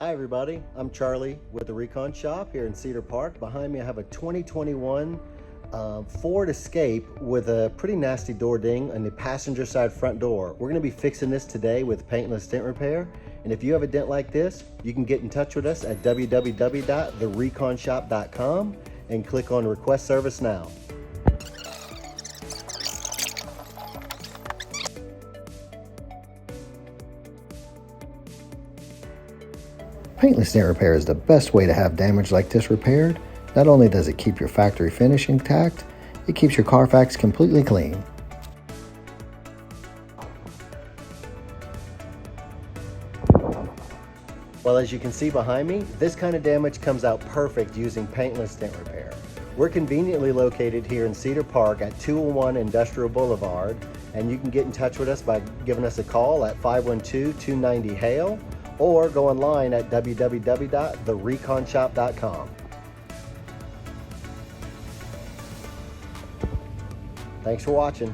Hi everybody, I'm Charlie with the ReCon Shop here in Cedar Park. Behind me I have a 2021 Ford Escape with a pretty nasty door ding on the passenger side front door. We're going to be fixing this today with Paintless Dent Repair. And if you have a dent like this, you can get in touch with us at www.thereconshop.com and click on Request Service Now. Paintless Dent Repair is the best way to have damage like this repaired. Not only does it keep your factory finish intact, it keeps your Carfax completely clean. Well, as you can see behind me, this kind of damage comes out perfect using Paintless Dent Repair. We're conveniently located here in Cedar Park at 201 Industrial Boulevard, and you can get in touch with us by giving us a call at 512-290-HAIL or go online at www.thereconshop.com. Thanks for watching.